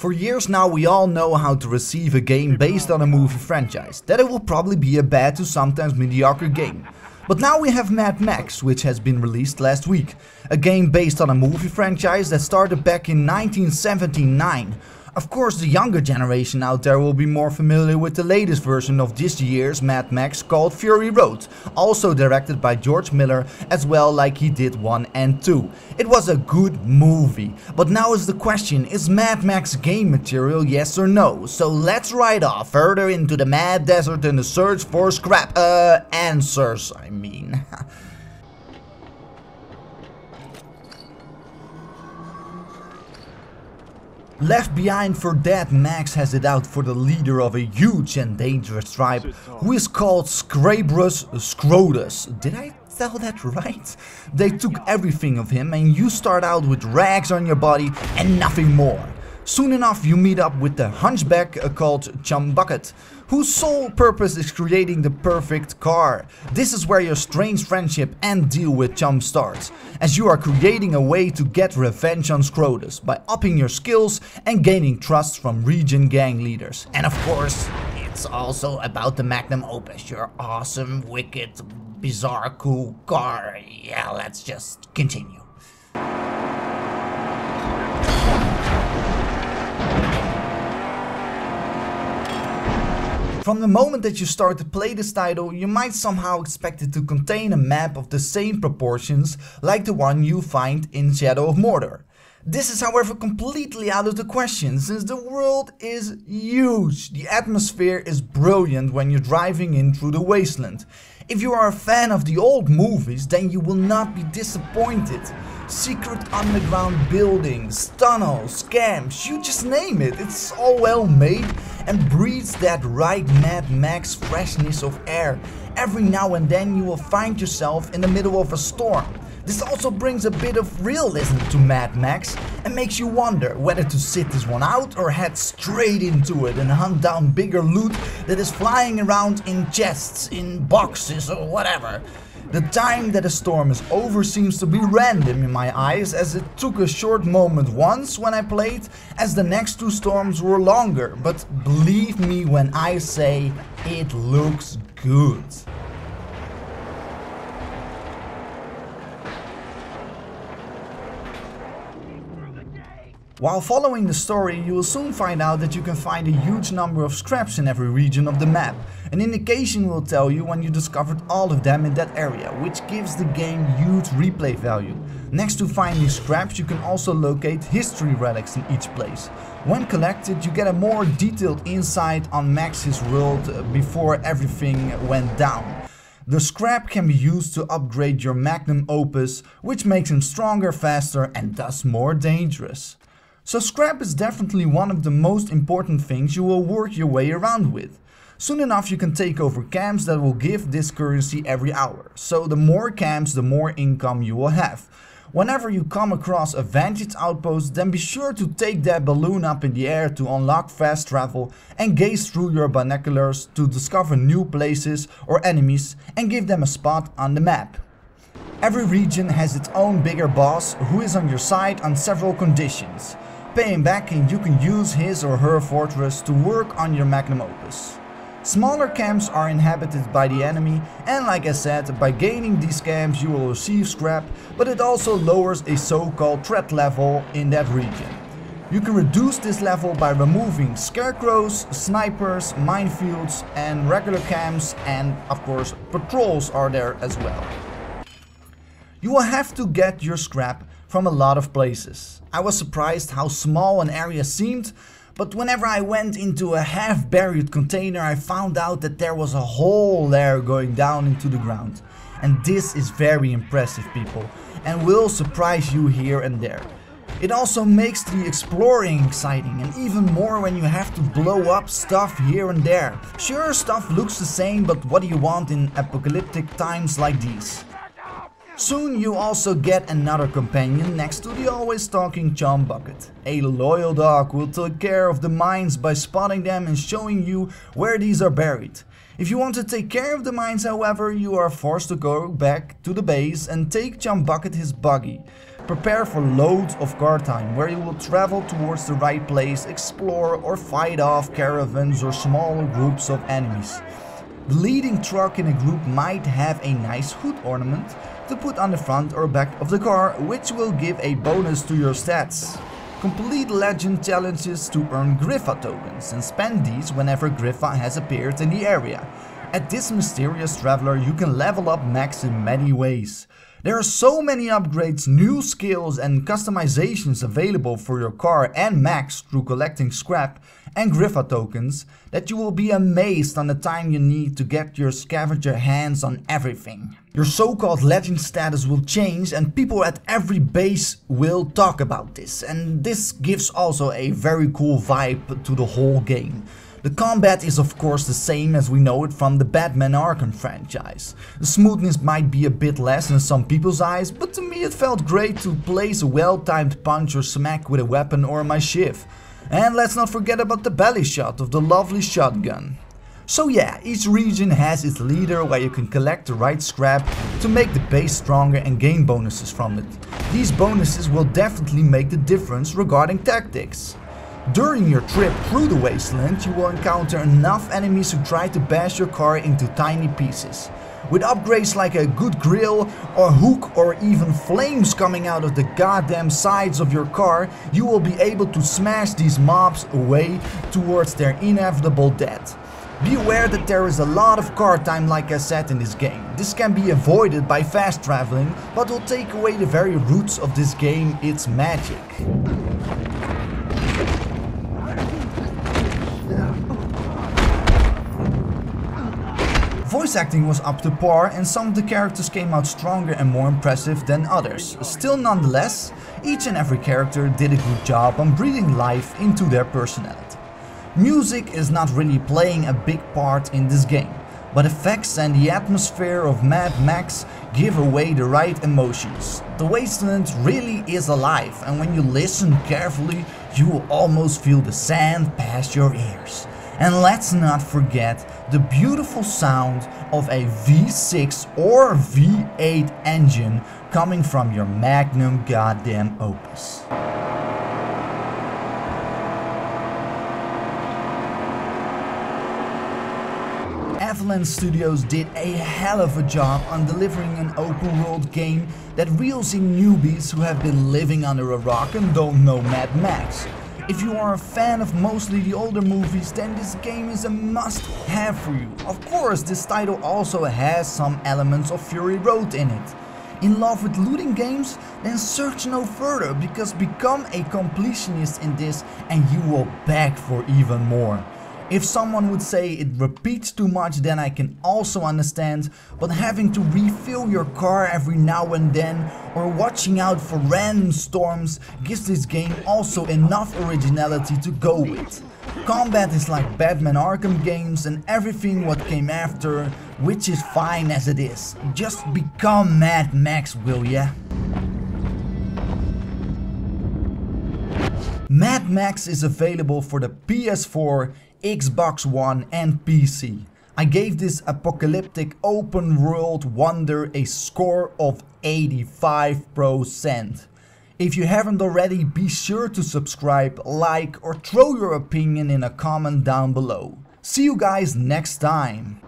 For years now we all know how to receive a game based on a movie franchise, that it will probably be a bad to sometimes mediocre game. But now we have Mad Max, which has been released last week. A game based on a movie franchise that started back in 1979. Of course, the younger generation out there will be more familiar with the latest version of this year's Mad Max called Fury Road, also directed by George Miller as well, like he did 1 and 2. It was a good movie, but now is the question, is Mad Max game material, yes or no? So let's ride off further into the mad desert in the search for answers, I mean. Left behind for dead, Max has it out for the leader of a huge and dangerous tribe who is called Scabrous Scrotus. Did I tell that right? They took everything of him and you start out with rags on your body and nothing more. Soon enough you meet up with the hunchback called Chumbucket, whose sole purpose is creating the perfect car. This is where your strange friendship and deal with Chum starts, as you are creating a way to get revenge on Scrotus by upping your skills and gaining trust from region gang leaders. And of course, it's also about the magnum opus, your awesome, wicked, bizarre, cool car. Yeah, let's just continue. From the moment that you start to play this title, you might somehow expect it to contain a map of the same proportions like the one you find in Shadow of Mordor. This is however completely out of the question, since the world is huge. The atmosphere is brilliant when you're driving in through the wasteland. If you are a fan of the old movies, then you will not be disappointed. Secret underground buildings, tunnels, camps, you just name it. It's all well made and breathes that right Mad Max freshness of air. Every now and then you will find yourself in the middle of a storm. This also brings a bit of realism to Mad Max and makes you wonder whether to sit this one out or head straight into it and hunt down bigger loot that is flying around in chests, in boxes or whatever. The time that a storm is over seems to be random in my eyes, as it took a short moment once when I played, as the next two storms were longer, but believe me when I say it looks good. While following the story, you will soon find out that you can find a huge number of scraps in every region of the map. An indication will tell you when you discovered all of them in that area, which gives the game huge replay value. Next to finding scraps, you can also locate history relics in each place. When collected, you get a more detailed insight on Max's world before everything went down. The scrap can be used to upgrade your magnum opus, which makes him stronger, faster and thus more dangerous. So scrap is definitely one of the most important things you will work your way around with. Soon enough you can take over camps that will give this currency every hour. So the more camps, the more income you will have. Whenever you come across a vantage outpost, then be sure to take that balloon up in the air to unlock fast travel and gaze through your binoculars to discover new places or enemies and give them a spot on the map. Every region has its own bigger boss who is on your side on several conditions. Pay him back and you can use his or her fortress to work on your magnum opus. Smaller camps are inhabited by the enemy, and like I said, by gaining these camps you will receive scrap, but it also lowers a so-called threat level in that region. You can reduce this level by removing scarecrows, snipers, minefields and regular camps, and of course patrols are there as well. You will have to get your scrap from a lot of places. I was surprised how small an area seemed, but whenever I went into a half-buried container I found out that there was a hole there going down into the ground. And this is very impressive, people, and will surprise you here and there. It also makes the exploring exciting, and even more when you have to blow up stuff here and there. Sure, stuff looks the same, but what do you want in apocalyptic times like these? Soon you also get another companion next to the always talking Chumbucket. A loyal dog will take care of the mines by spotting them and showing you where these are buried. If you want to take care of the mines, however, you are forced to go back to the base and take Chumbucket his buggy. Prepare for loads of car time, where you will travel towards the right place, explore or fight off caravans or smaller groups of enemies. The leading truck in a group might have a nice hood ornament to put on the front or back of the car, which will give a bonus to your stats. Complete legend challenges to earn Griffa tokens and spend these whenever Griffa has appeared in the area. At this mysterious traveler you can level up Max in many ways. There are so many upgrades, new skills and customizations available for your car and Max through collecting scrap and Griffa tokens that you will be amazed on the time you need to get your scavenger hands on everything. Your so-called legend status will change and people at every base will talk about this, and this gives also a very cool vibe to the whole game. The combat is of course the same as we know it from the Batman Arkham franchise. The smoothness might be a bit less in some people's eyes, but to me it felt great to place a well-timed punch or smack with a weapon or my shiv. And let's not forget about the belly shot of the lovely shotgun. So yeah, each region has its leader where you can collect the right scrap to make the base stronger and gain bonuses from it. These bonuses will definitely make the difference regarding tactics. During your trip through the wasteland, you will encounter enough enemies who try to bash your car into tiny pieces. With upgrades like a good grill or hook or even flames coming out of the goddamn sides of your car, you will be able to smash these mobs away towards their inevitable death. Be aware that there is a lot of car time like I said in this game. This can be avoided by fast traveling, but will take away the very roots of this game, its magic. Voice acting was up to par and some of the characters came out stronger and more impressive than others. Still nonetheless, each and every character did a good job on breathing life into their personality. Music is not really playing a big part in this game, but effects and the atmosphere of Mad Max give away the right emotions. The wasteland really is alive, and when you listen carefully you will almost feel the sand pass your ears. And let's not forget the beautiful sound of a V6 or V8 engine coming from your magnum goddamn opus. Avalanche Studios did a hell of a job on delivering an open world game that reels in newbies who have been living under a rock and don't know Mad Max. If you are a fan of mostly the older movies, then this game is a must-have for you. Of course, this title also has some elements of Fury Road in it. In love with looting games? Then search no further, because become a completionist in this and you will beg for even more. If someone would say it repeats too much, then I can also understand, but having to refill your car every now and then or watching out for random storms gives this game also enough originality to go with. Combat is like Batman Arkham games and everything what came after, which is fine as it is. Just become Mad Max, will ya? Mad Max is available for the PS4, Xbox One and PC. I gave this apocalyptic open world wonder a score of 85%. If you haven't already, be sure to subscribe, like or throw your opinion in a comment down below. See you guys next time.